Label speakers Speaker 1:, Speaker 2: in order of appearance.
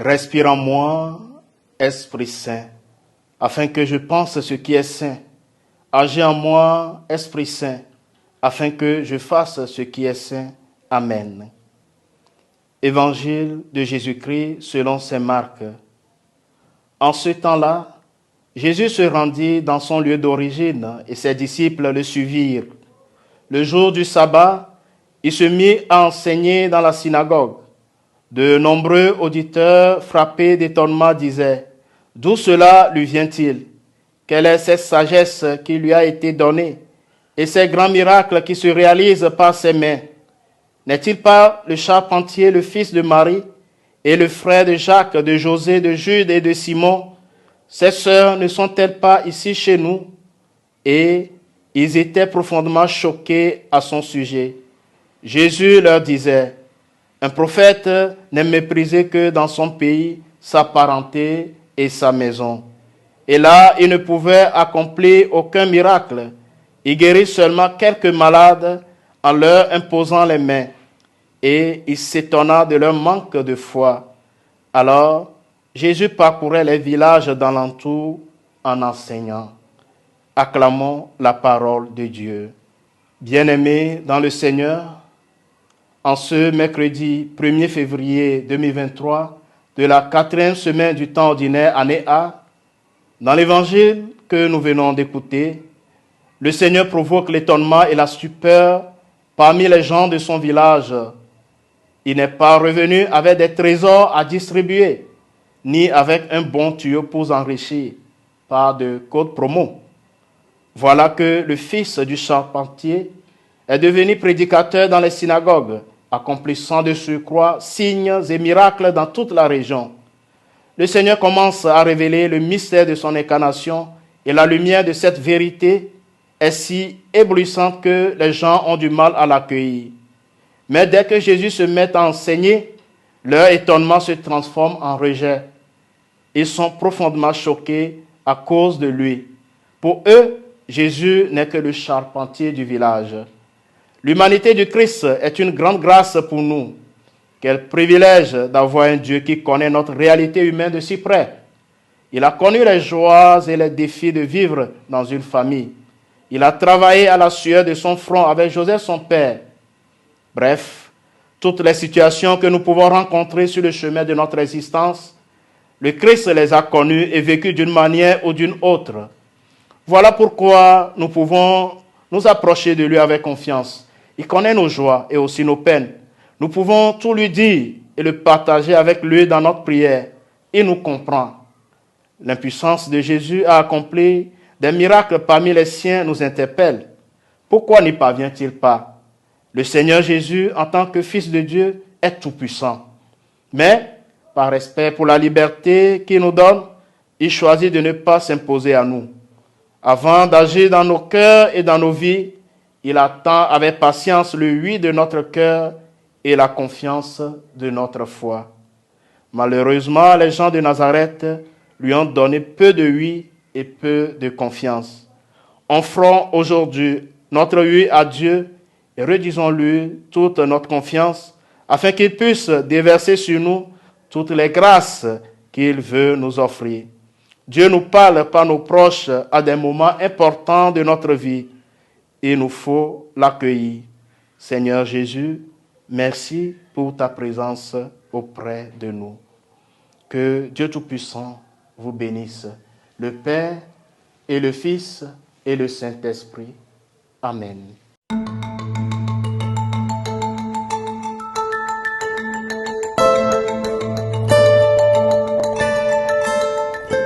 Speaker 1: Respire en moi, Esprit Saint, afin que je pense ce qui est saint. Agis en moi, Esprit Saint, afin que je fasse ce qui est saint. Amen. Évangile de Jésus-Christ selon saint Marc. En ce temps-là, Jésus se rendit dans son lieu d'origine et ses disciples le suivirent. Le jour du sabbat, il se mit à enseigner dans la synagogue. De nombreux auditeurs frappés d'étonnement disaient « D'où cela lui vient-il? Quelle est cette sagesse qui lui a été donnée et ces grands miracles qui se réalisent par ses mains? N'est-il pas le charpentier, le fils de Marie, et le frère de Jacques, de José, de Jude et de Simon? Ses sœurs ne sont-elles pas ici chez nous? » Et ils étaient profondément choqués à son sujet. Jésus leur disait « Un prophète n'est méprisé que dans son pays, sa parenté et sa maison. » Et là, il ne pouvait accomplir aucun miracle. Il guérit seulement quelques malades en leur imposant les mains. Et il s'étonna de leur manque de foi. Alors, Jésus parcourait les villages d'alentour en enseignant. Acclamons la parole de Dieu. Bien-aimés dans le Seigneur, en ce mercredi 1er février 2023, de la 4e semaine du temps ordinaire, année A, dans l'évangile que nous venons d'écouter, le Seigneur provoque l'étonnement et la stupeur parmi les gens de son village. Il n'est pas revenu avec des trésors à distribuer, ni avec un bon tuyau pour s'enrichir, par de code promo. Voilà que le fils du charpentier est devenu prédicateur dans les synagogues, accomplissant de surcroît signes et miracles dans toute la région. Le Seigneur commence à révéler le mystère de son incarnation et la lumière de cette vérité est si éblouissante que les gens ont du mal à l'accueillir. Mais dès que Jésus se met à enseigner, leur étonnement se transforme en rejet. Ils sont profondément choqués à cause de lui. Pour eux, Jésus n'est que le charpentier du village. L'humanité du Christ est une grande grâce pour nous. Quel privilège d'avoir un Dieu qui connaît notre réalité humaine de si près. Il a connu les joies et les défis de vivre dans une famille. Il a travaillé à la sueur de son front avec Joseph son père. Bref, toutes les situations que nous pouvons rencontrer sur le chemin de notre existence, le Christ les a connues et vécues d'une manière ou d'une autre. Voilà pourquoi nous pouvons nous approcher de lui avec confiance. Il connaît nos joies et aussi nos peines. Nous pouvons tout lui dire et le partager avec lui dans notre prière. Il nous comprend. L'impuissance de Jésus à accomplir des miracles parmi les siens nous interpelle. Pourquoi n'y parvient-il pas? Le Seigneur Jésus, en tant que Fils de Dieu, est tout-puissant. Mais, par respect pour la liberté qu'il nous donne, il choisit de ne pas s'imposer à nous. Avant d'agir dans nos cœurs et dans nos vies, il attend avec patience le oui de notre cœur et la confiance de notre foi. Malheureusement, les gens de Nazareth lui ont donné peu de oui et peu de confiance. Offrons aujourd'hui notre oui à Dieu et redisons-lui toute notre confiance afin qu'il puisse déverser sur nous toutes les grâces qu'il veut nous offrir. Dieu nous parle par nos proches à des moments importants de notre vie. Il nous faut l'accueillir. Seigneur Jésus, merci pour ta présence auprès de nous. Que Dieu Tout-Puissant vous bénisse, le Père et le Fils et le Saint-Esprit. Amen.